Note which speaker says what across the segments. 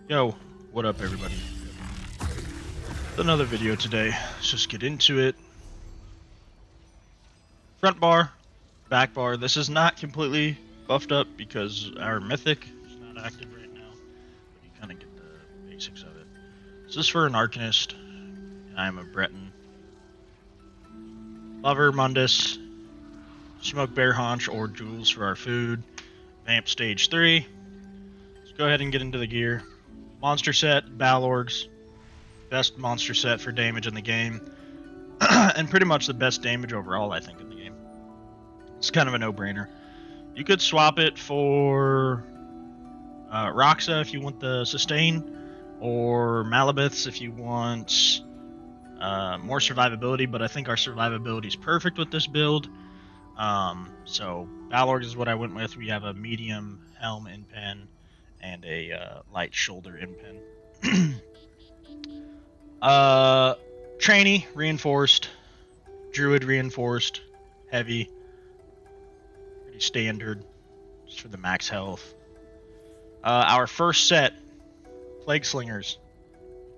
Speaker 1: Yo, what up everybody? Another video today. Let's just get into it. Front bar, back bar. This is not completely buffed up because our mythic is not active right now, but you kind of get the basics of it. So this is for an Arcanist, and I'm a Breton. Lover, Mundus, Smoke Bear Haunch, or Duels for our food. Vamp stage 3. Let's go ahead and get into the gear. Monster set, Balorgs. Best monster set for damage in the game. And pretty much the best damage overall, I think, in the game. It's kind of a no-brainer. You could swap it for Roxa if you want the sustain, or Malabiths if you want more survivability, but I think our survivability is perfect with this build. So Balorg is what I went with. We have a medium helm in pen and a light shoulder in pen. Trainee reinforced, Druid reinforced, heavy, pretty standard, just for the max health. Our first set, Plague Slingers.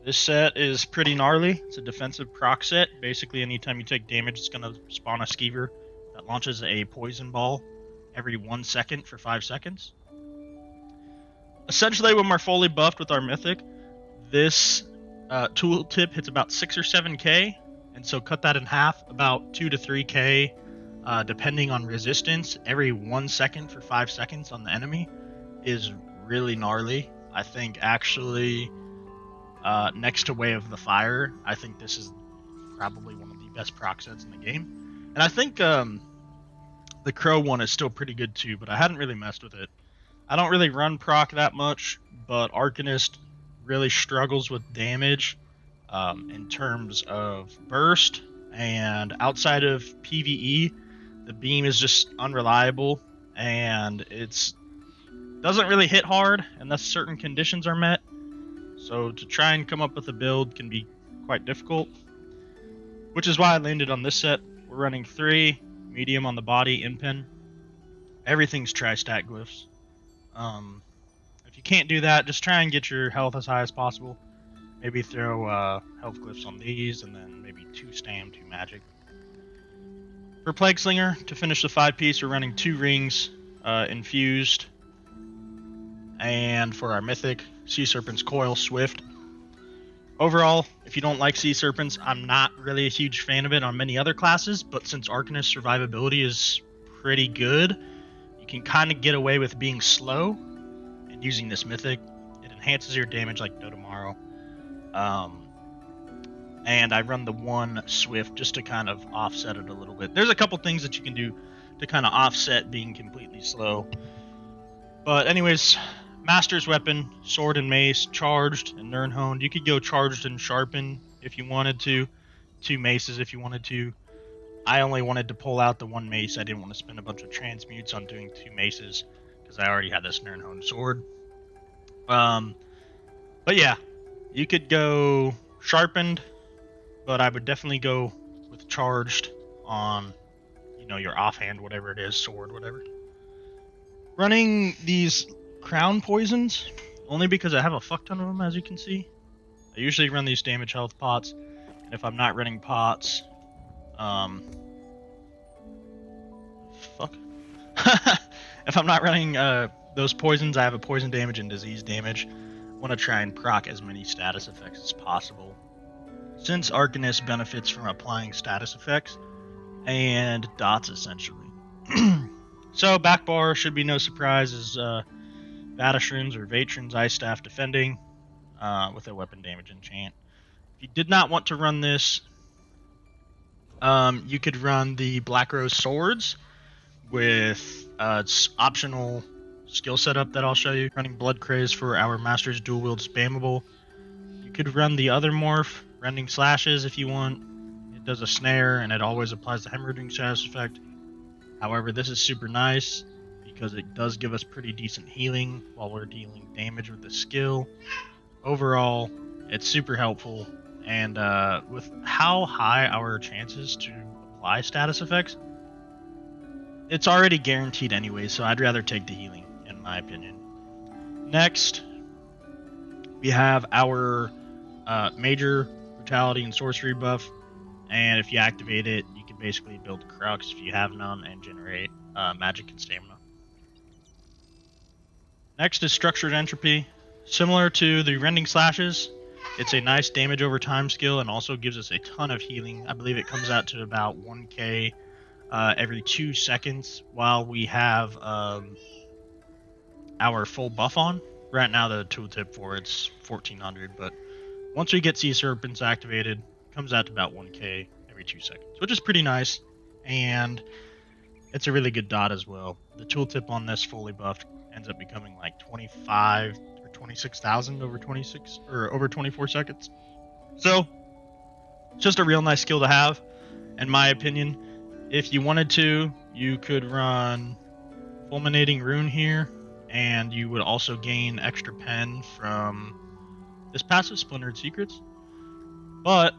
Speaker 1: This set is pretty gnarly. It's a defensive proc set. Basically, anytime you take damage, it's going to spawn a skeever that launches a poison ball every 1 second for 5 seconds. Essentially, when we're fully buffed with our mythic, this tooltip hits about 6 or 7k, and so cut that in half, about 2 to 3k, depending on resistance, every 1 second for 5 seconds on the enemy is really gnarly. I think actually, next to Way of the Fire, I think this is probably one of the best proc sets in the game. And I think the Crow one is still pretty good too, but I hadn't really messed with it. I don't really run proc that much, but Arcanist really struggles with damage in terms of burst, and outside of PvE, the beam is just unreliable, and it's doesn't really hit hard unless certain conditions are met. So to try and come up with a build can be quite difficult, which is why I landed on this set. We're running 3, medium on the body, in pen. Everything's tri-stack glyphs. If you can't do that, just try and get your health as high as possible. Maybe throw health glyphs on these, and then maybe 2 stam, 2 magic. For Plague Slinger, to finish the 5-piece, we're running 2 rings, infused. And for our mythic, Sea Serpent's Coil, Swift. Overall, if you don't like Sea Serpents, I'm not really a huge fan of it on many other classes, but since Arcanist survivability is pretty good, you can kind of get away with being slow and using this mythic. It enhances your damage like no tomorrow. And I run the 1 Swift just to kind of offset it a little bit. There's a couple things that you can do to kind of offset being completely slow. But anyways, Master's Weapon, Sword and Mace, Charged and Nirnhoned. You could go Charged and Sharpen if you wanted to. 2 Maces if you wanted to. I only wanted to pull out the 1 Mace. I didn't want to spend a bunch of transmutes on doing 2 Maces because I already had this Nirnhoned Sword. But yeah, you could go Sharpened, but I would definitely go with Charged on, your offhand, whatever it is, sword, whatever. Running these Crown Poisons, only because I have a fuck ton of them, as you can see. I usually run these damage health pots, and if I'm not running pots, if I'm not running those poisons, I have a poison damage and disease damage. I want to try and proc as many status effects as possible, since Arcanist benefits from applying status effects and dots, essentially. So back bar should be no surprise, is Vadashruns or Vatrun's Ice Staff defending with a weapon damage enchant. If you did not want to run this, you could run the Black Rose Swords with its optional skill setup that I'll show you. Running Blood Craze for our Master's Dual Wield Spammable. You could run the other morph, Rending Slashes, if you want. It does a snare, and it always applies the Hemorrhaging status effect. However, this is super nice because it does give us pretty decent healing while we're dealing damage with the skill. Overall, it's super helpful, and with how high our chances to apply status effects, it's already guaranteed anyway, so I'd rather take the healing, in my opinion. Next, We have our major brutality and sorcery buff, and if you activate it, you can basically build Crux if you have none and generate magic and stamina. Next is Structured Entropy. Similar to the Rending Slashes, it's a nice damage over time skill and also gives us a ton of healing. I believe it comes out to about 1k every 2 seconds while we have our full buff on. Right now the tooltip for it's 1400, but once we get Sea Serpents activated, it comes out to about 1k every 2 seconds, which is pretty nice. And it's a really good dot as well. The tooltip on this fully buffed ends up becoming like 25 or 26,000 over 26 or over 24 seconds. So, just a real nice skill to have, in my opinion. If you wanted to, you could run Fulminating Rune here, and you would also gain extra pen from this passive, Splintered Secrets. But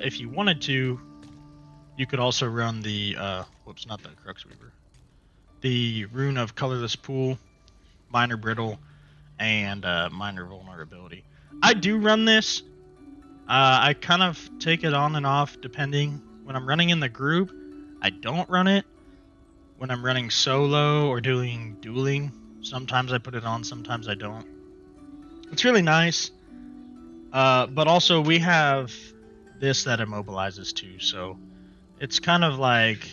Speaker 1: if you wanted to, you could also run the whoops, not the Crux Weaver, the Rune of Colorless Pool, Minor Brittle, and Minor Vulnerability. I do run this. I kind of take it on and off depending. When I'm running in the group, I don't run it. When I'm running solo or doing dueling, sometimes I put it on, sometimes I don't. It's really nice. But also we have this that immobilizes too, so it's kind of like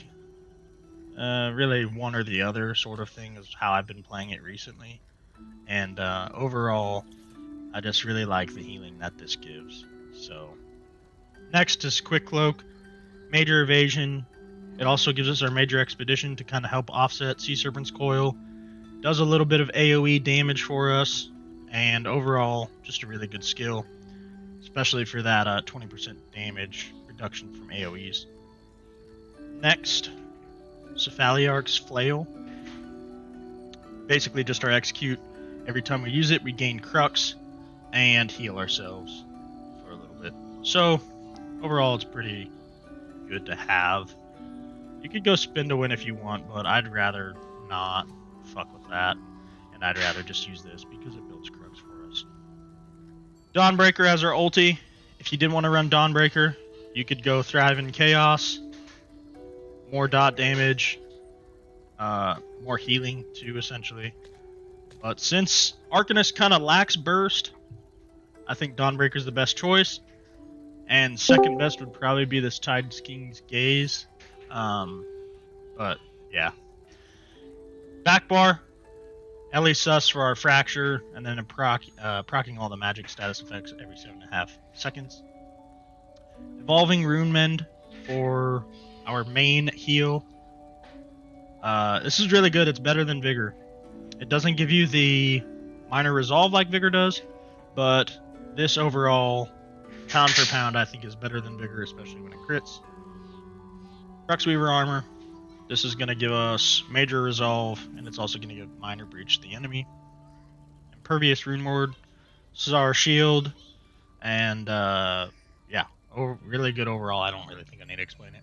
Speaker 1: really one or the other sort of thing is how I've been playing it recently. And overall, I just really like the healing that this gives. So next is Quick Cloak, Major Evasion. It also gives us our Major Expedition to kind of help offset Sea Serpent's Coil. Does a little bit of AoE damage for us, and overall, just a really good skill, especially for that 20% damage reduction from AoEs. Next, Cephaliarch's Flail. Basically just our execute. Every time we use it, we gain Crux and heal ourselves for a little bit. So, overall, it's pretty good to have. You could go spin to win if you want, but I'd rather not fuck with that. And I'd rather just use this because it builds Crux for us. Dawnbreaker as our ulti. If you didn't want to run Dawnbreaker, you could go Thrive in Chaos. More dot damage. More healing too, essentially. But since Arcanist kind of lacks burst, I think Dawnbreaker's the best choice. And second best would probably be this Tide King's Gaze. But yeah. Backbar, Ellie Sus for our Fracture, and then proccing all the magic status effects every 7.5 seconds. Evolving Rune Mend for our main heal. This is really good. It's better than Vigor. It doesn't give you the minor resolve like Vigor does, but this overall, pound for pound, I think is better than Vigor, especially when it crits. Crux Weaver Armor. This is going to give us major resolve, and it's also going to give minor breach to the enemy. Impervious Rune Ward. This is our shield, and yeah, really good overall. I don't really think I need to explain it.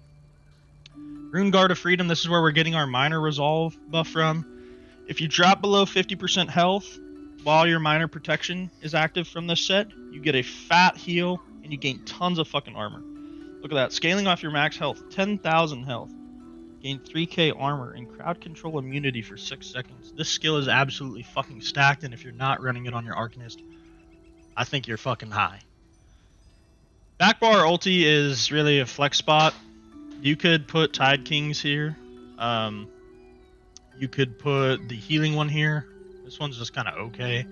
Speaker 1: Rune Guard of Freedom. This is where we're getting our minor resolve buff from. If you drop below 50% health while your minor protection is active from this set, you get a fat heal, and you gain tons of fucking armor. Look at that. Scaling off your max health. 10,000 health. Gain 3k armor and crowd control immunity for 6 seconds. This skill is absolutely fucking stacked, and if you're not running it on your Arcanist, I think you're fucking high. Backbar ulti is really a flex spot. You could put Tide Kings here. You could put the healing one here. This one's just kind of okay.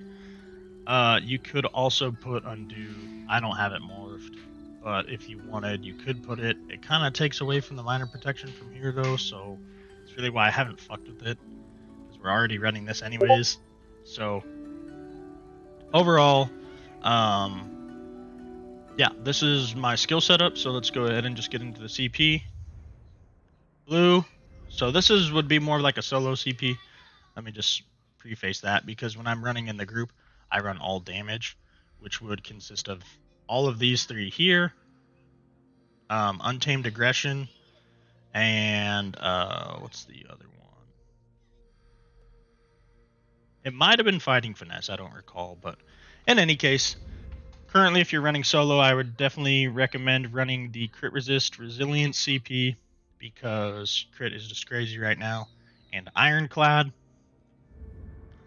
Speaker 1: You could also put Undo. I don't have it morphed, but if you wanted, you could put it. It kind of takes away from the minor protection from here, though, so it's really why I haven't fucked with it, because we're already running this anyways. So, overall, yeah, this is my skill setup, so let's go ahead and just get into the CP. Blue. So this would be more like a solo CP. Let me just preface that, because when I'm running in the group, I run all damage, which would consist of all of these three here, Untamed Aggression, and what's the other one? It might have been Fighting Finesse, I don't recall, but In any case, currently if you're running solo, I would definitely recommend running the crit resist resilient CP because crit is just crazy right now. And ironclad.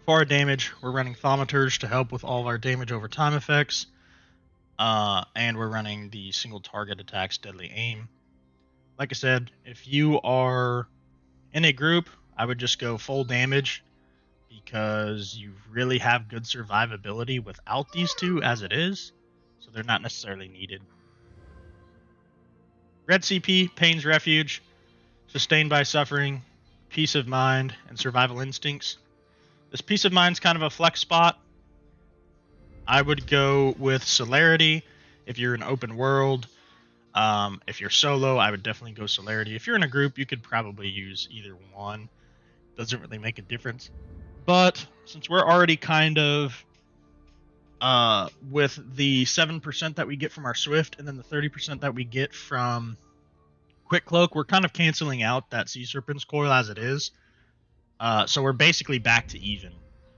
Speaker 1: For our damage, we're running thaumaturs to help with all of our damage over time effects. And we're running the single target attacks deadly aim. Like I said, if you are in a group, I would just go full damage because you really have good survivability without these two as it is, so they're not necessarily needed. Red CP, Pain's Refuge, Sustained by Suffering, Peace of Mind, and Survival Instincts. This Peace of Mind's kind of a flex spot. I would go with Celerity if you're in open world. If you're solo, I would definitely go Celerity. If you're in a group, you could probably use either one. Doesn't really make a difference. But since we're already kind of with the 7% that we get from our Swift and then the 30% that we get from Quick Cloak, we're kind of canceling out that Sea Serpent's Coil as it is. So we're basically back to even.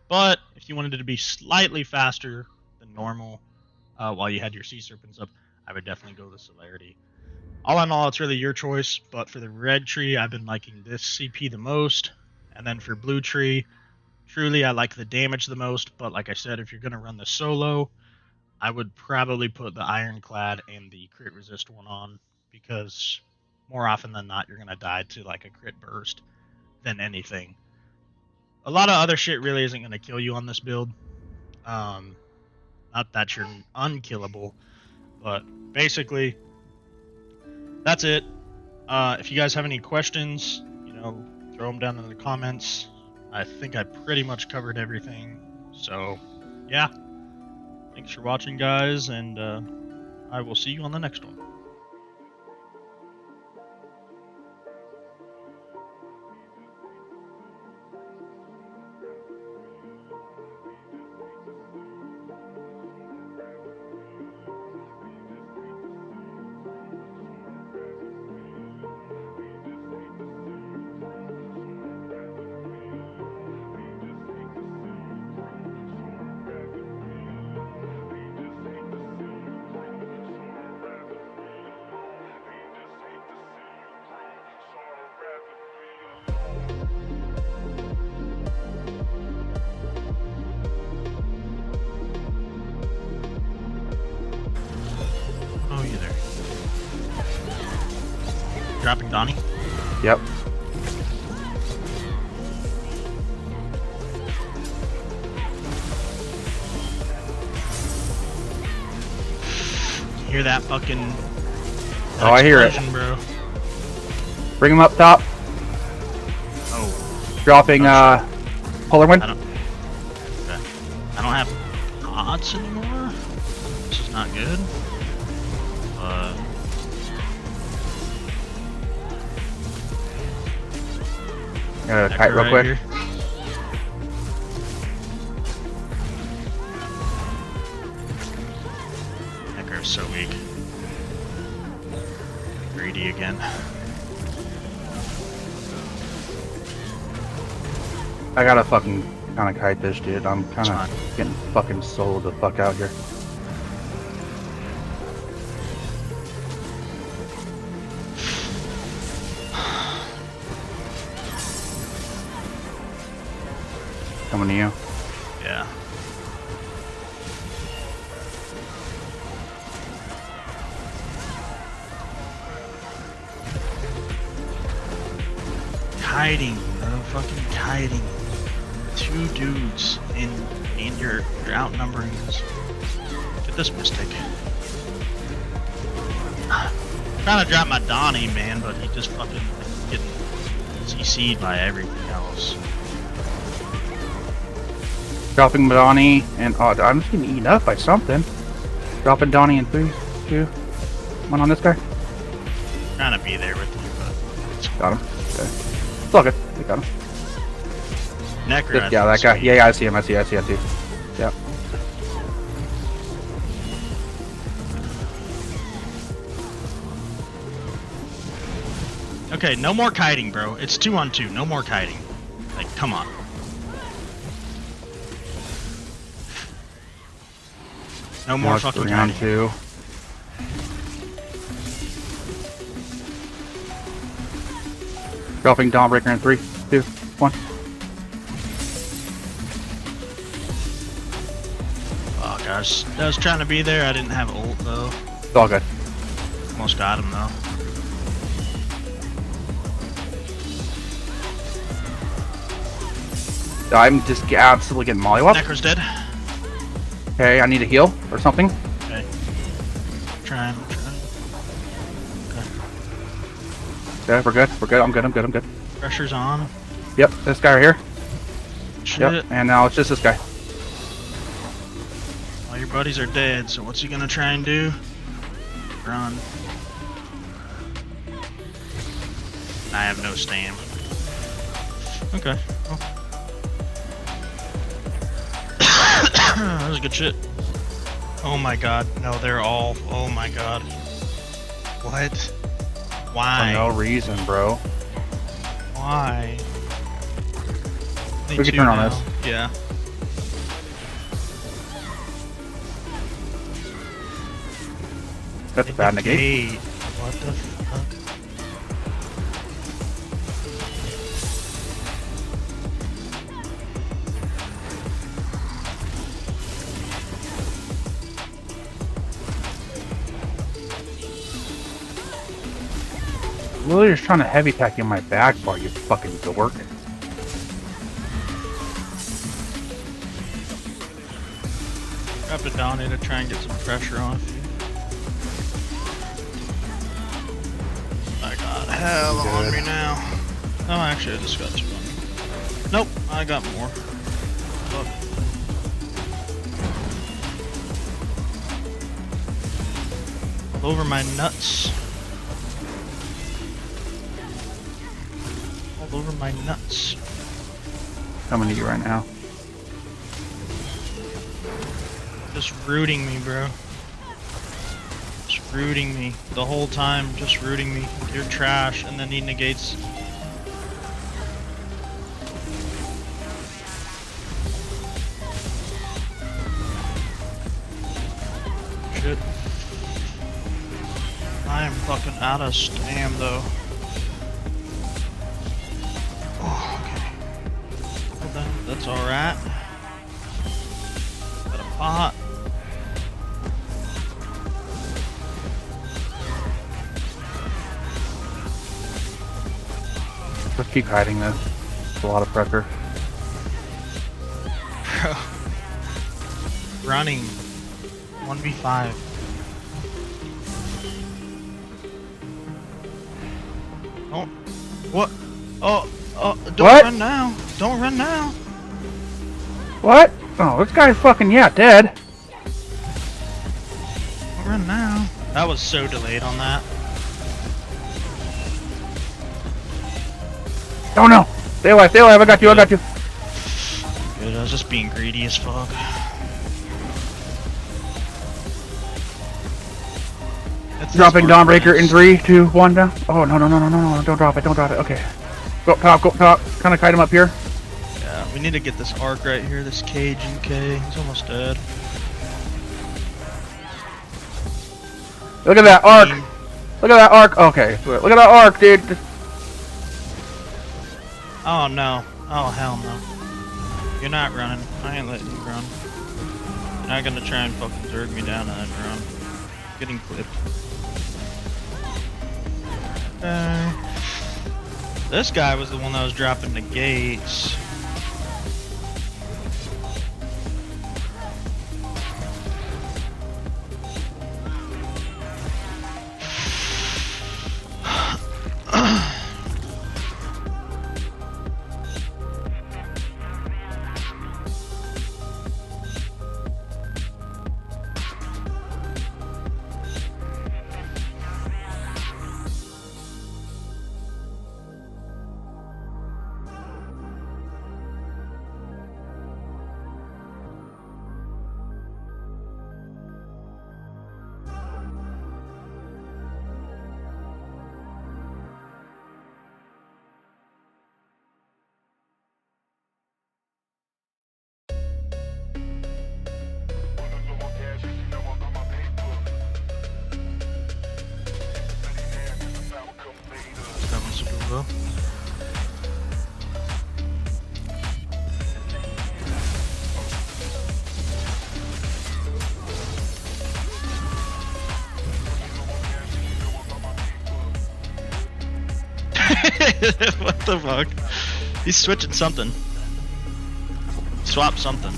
Speaker 1: But if you wanted it to be slightly faster than normal while you had your Sea Serpents up, I would definitely go with Celerity. All in all, it's really your choice, but for the red tree, I've been liking this CP the most. And then for blue tree, truly I like the damage the most, but like I said, if you're going to run the solo, I would probably put the ironclad and the crit resist one on, because more often than not, you're going to die to like a crit burst than anything. A lot of other shit really isn't going to kill you on this build. Not that you're unkillable, but basically, that's it. If you guys have any questions, throw them down in the comments. I think I pretty much covered everything. So, yeah. Thanks for watching, guys, and I will see you on the next one. Oh, you there. Dropping Donnie?
Speaker 2: Yep.
Speaker 1: You hear that fucking...
Speaker 2: Oh, I hear it.
Speaker 1: Bro.
Speaker 2: Bring him up top.
Speaker 1: Oh.
Speaker 2: Dropping, Polar Wind.
Speaker 1: I don't have odds anymore. This is not good.
Speaker 2: Kite real quick.
Speaker 1: Here. Necro's so weak. Greedy again.
Speaker 2: I gotta fucking kinda kite this dude. I'm kinda getting fucking soloed the fuck out here. Coming to you.
Speaker 1: Yeah. Kiting, bro. Fucking kiting. Two dudes and you're outnumbering us. Get this Mystic. I'm trying to drop my Donnie, man, but he just fucking getting CC'd by everything else.
Speaker 2: Dropping Donnie and I'm just getting eaten up by something. Dropping Donnie in 3, 2, 1 on this guy.
Speaker 1: Trying to be there with you, but it's
Speaker 2: Got him. Okay. It's all good. We got him.
Speaker 1: Necro.
Speaker 2: Yeah, that guy. Yeah, I see him. I see him. Yeah.
Speaker 1: Okay, no more kiting, bro. It's 2-on-2. No more kiting. Like, come on. No
Speaker 2: Now
Speaker 1: more
Speaker 2: it's
Speaker 1: fucking
Speaker 2: 3 on
Speaker 1: tiny.
Speaker 2: 2. Dropping Dawnbreaker in 3, 2, 1.
Speaker 1: Oh gosh, I was trying to be there. I didn't have ult though.
Speaker 2: It's all good.
Speaker 1: Almost got him though.
Speaker 2: I'm just absolutely getting mollywopped.
Speaker 1: Necro's dead.
Speaker 2: Okay, I need a heal or something.
Speaker 1: Okay. Trying.
Speaker 2: Okay, we're good. We're good. I'm good. I'm good. I'm good.
Speaker 1: Pressure's on.
Speaker 2: Yep, this guy right here.
Speaker 1: Shit.
Speaker 2: Yep, and now it's just this guy.
Speaker 1: All your buddies are dead, so what's he gonna try and do? Run. I have no stam. Okay. Well. That was good shit. Oh my god. No, they're all. Oh my god. What? Why?
Speaker 2: For no reason, bro.
Speaker 1: Why?
Speaker 2: We can turn on this.
Speaker 1: Yeah.
Speaker 2: That's a bad negate.
Speaker 1: What the fuck?
Speaker 2: Literally just trying to heavy attack you in my back bar, you fucking dork.
Speaker 1: Grab it down here to try and get some pressure on you. I got hell on me now. Oh, actually, I just got 2 on me. Nope, I got more. Look. All over my nuts. All over my nuts.
Speaker 2: Coming to you right now.
Speaker 1: Just rooting me, bro. Just rooting me the whole time. Just rooting me. You're trash, and then he negates. Shit. I am fucking out of stam, though. Oh, okay. Well, that's alright. Got a pot.
Speaker 2: Just keep hiding this. It's a lot of pressure.
Speaker 1: Bro. Running. 1v5. Oh. What? Oh. Don't
Speaker 2: What?
Speaker 1: run now. Don't run now.
Speaker 2: What? Oh, this guy's fucking, yeah, dead.
Speaker 1: Don't run now. That was so delayed on that.
Speaker 2: Oh no! Stay alive, I got you, I got you.
Speaker 1: Good, I was just being greedy as fuck. That's
Speaker 2: Dropping
Speaker 1: this
Speaker 2: Dawnbreaker in
Speaker 1: Arcanist.
Speaker 2: 3, 2, 1 down. Oh, no, don't drop it, okay. Go up top, kinda kite him up here.
Speaker 1: Yeah, we need to get this arc right here, this Cajun K. He's almost dead.
Speaker 2: Look at that arc! Look at that arc! Okay, look at that arc, dude!
Speaker 1: Oh no. Oh hell no. You're not running. I ain't letting you run. You're not gonna try and fucking zerg me down and then run. Getting clipped. This guy was the one that was dropping the gates. What the fuck? He's switching something. Swap something.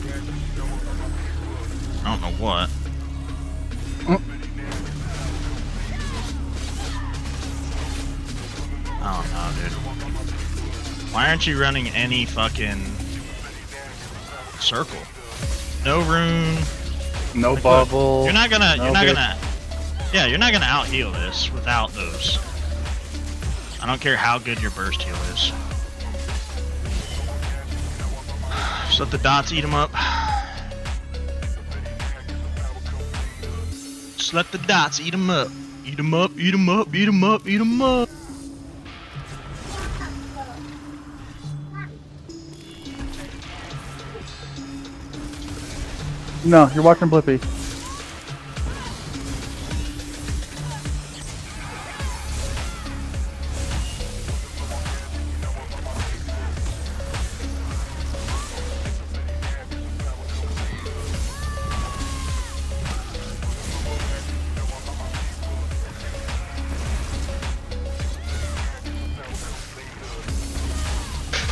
Speaker 1: I don't know what. I don't know, dude. Why aren't you running any fucking circle? No rune.
Speaker 2: No
Speaker 1: Like,
Speaker 2: bubble.
Speaker 1: You're not gonna.
Speaker 2: No
Speaker 1: You're not
Speaker 2: bit.
Speaker 1: gonna. Yeah, you're not gonna out heal this without those. I don't care how good your burst heal is. Just let the dots eat them up. Just let the dots eat them up. Eat them up, eat them up, eat them up, eat them up.
Speaker 2: No, you're watching Blippi.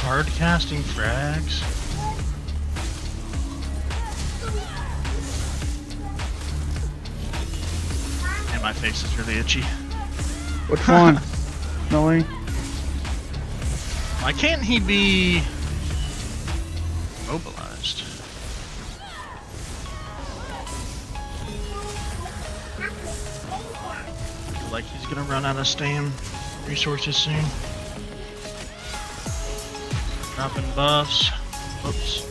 Speaker 1: Hard casting frags. And my face is really itchy.
Speaker 2: Which one? Snowy?
Speaker 1: Why can't he be mobilized? I feel like he's gonna run out of stam resources soon. Dropping buffs. Oops.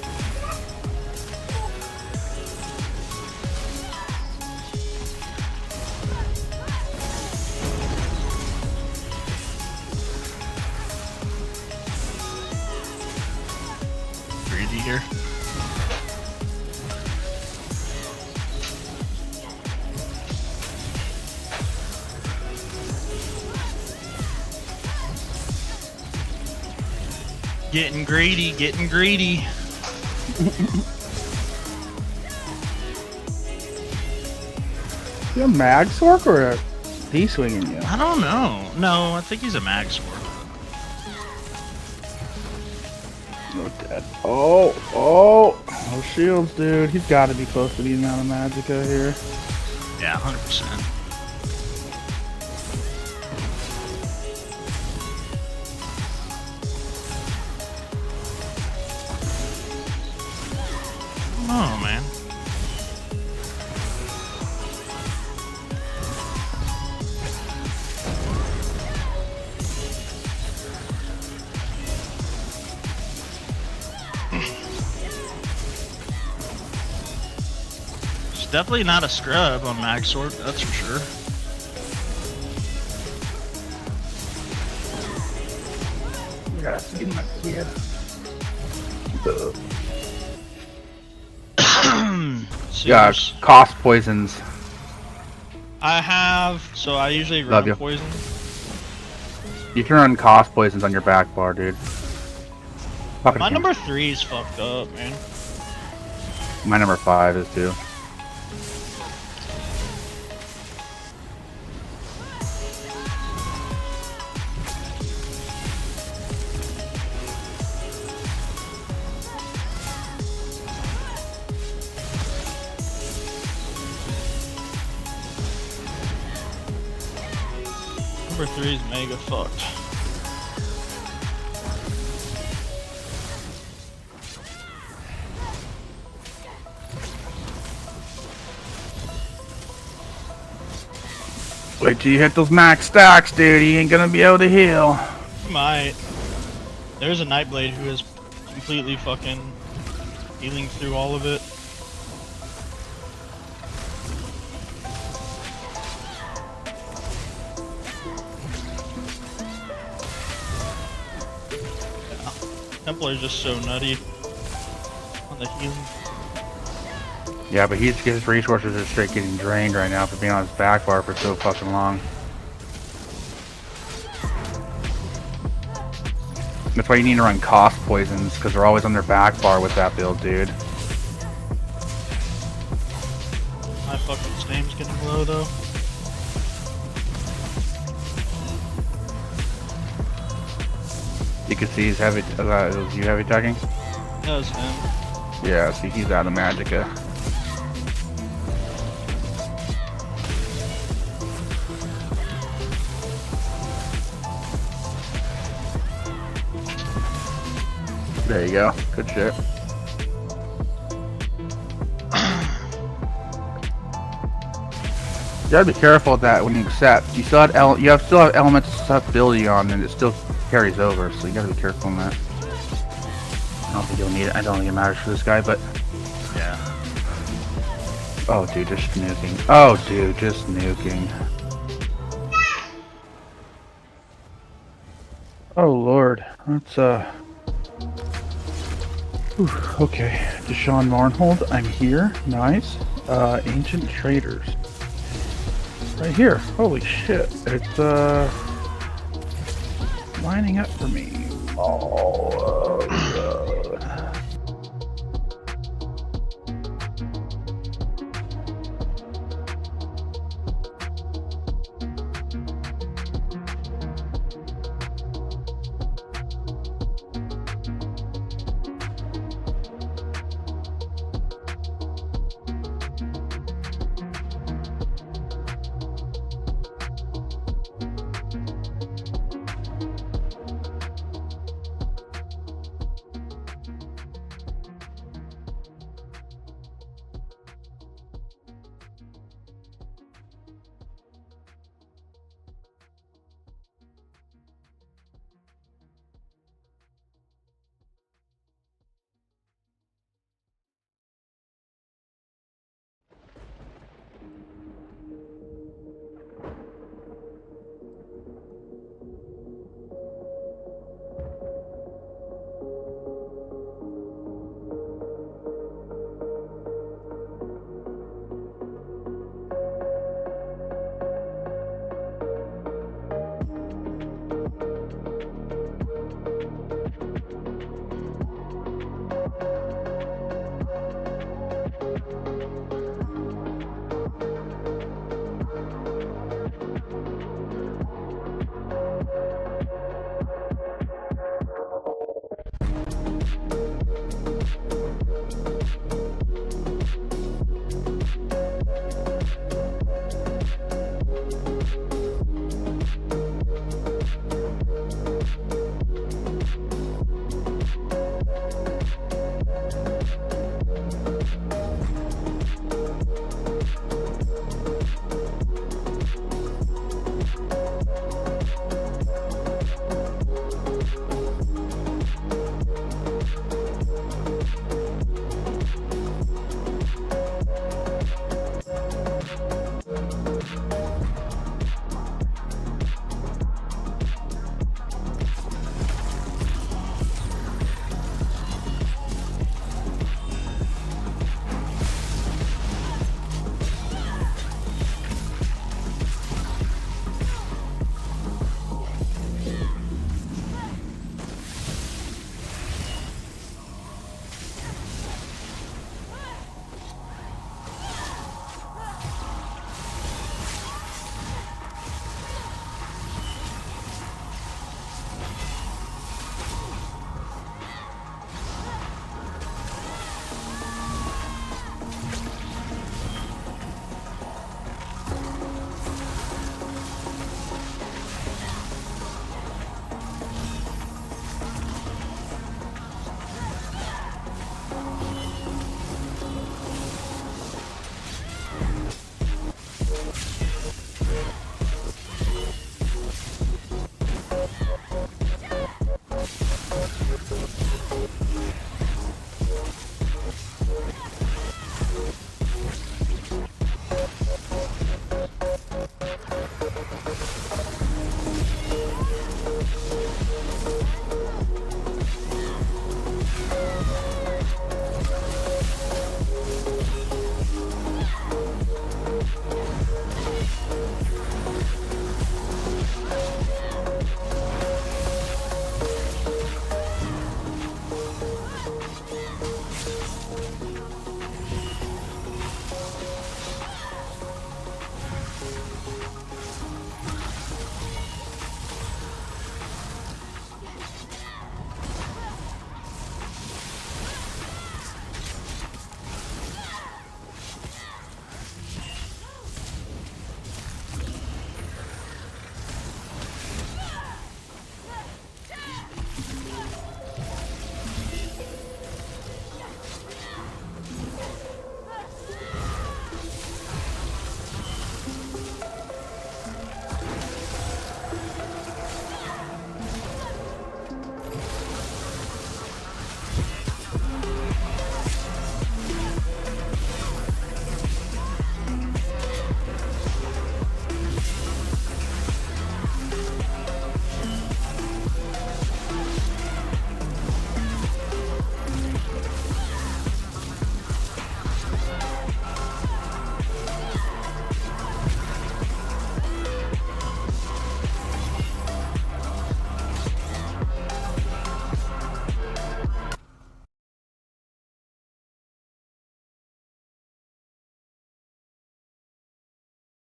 Speaker 1: Greedy here. Getting greedy, getting greedy.
Speaker 2: You a mag sork or a D swinging you?
Speaker 1: I don't know. No, I think he's a mag sword.
Speaker 2: No dead. Oh, shields, dude. He's got to be close to the amount of magicka here.
Speaker 1: Yeah, 100%. Oh man. It's definitely not a scrub on Mag Sword, that's for sure.
Speaker 2: I gotta see my kid. Yeah,
Speaker 1: Sears.
Speaker 2: cost poisons.
Speaker 1: I have, so I usually
Speaker 2: Love
Speaker 1: run
Speaker 2: you.
Speaker 1: poison.
Speaker 2: You can run cost poisons on your back bar, dude.
Speaker 1: My number 3 is fucked up, man.
Speaker 2: My number 5 is too.
Speaker 1: Number 3 is mega fucked.
Speaker 2: Wait till you hit those max stacks, dude. You ain't gonna be able to heal.
Speaker 1: Might. There's a Nightblade who is completely fucking healing through all of it. Yeah. Templar's just so nutty on the healing.
Speaker 2: Yeah, but his resources are straight getting drained right now for being on his back bar for so fucking long. That's why you need to run cost poisons, because they're always on their back bar with that build, dude.
Speaker 1: My fucking stam's getting low though.
Speaker 2: You can see he's heavy. Was you heavy tagging?
Speaker 1: That was him.
Speaker 2: Yeah, see, he's out of Magicka. There you go. Good shit. You gotta be careful with that when you accept. You still have still have elements of susceptibility on, and it still carries over. So you gotta be careful on that. I don't think you'll need it. I don't think it matters for this guy, but
Speaker 1: Yeah.
Speaker 2: oh, dude, just nuking. Oh, dude, just nuking. Oh Lord, that's whew, okay, Deshaun Marnhold, I'm here. Nice. Ancient Traders. Right here. Holy shit. It's lining up for me. Oh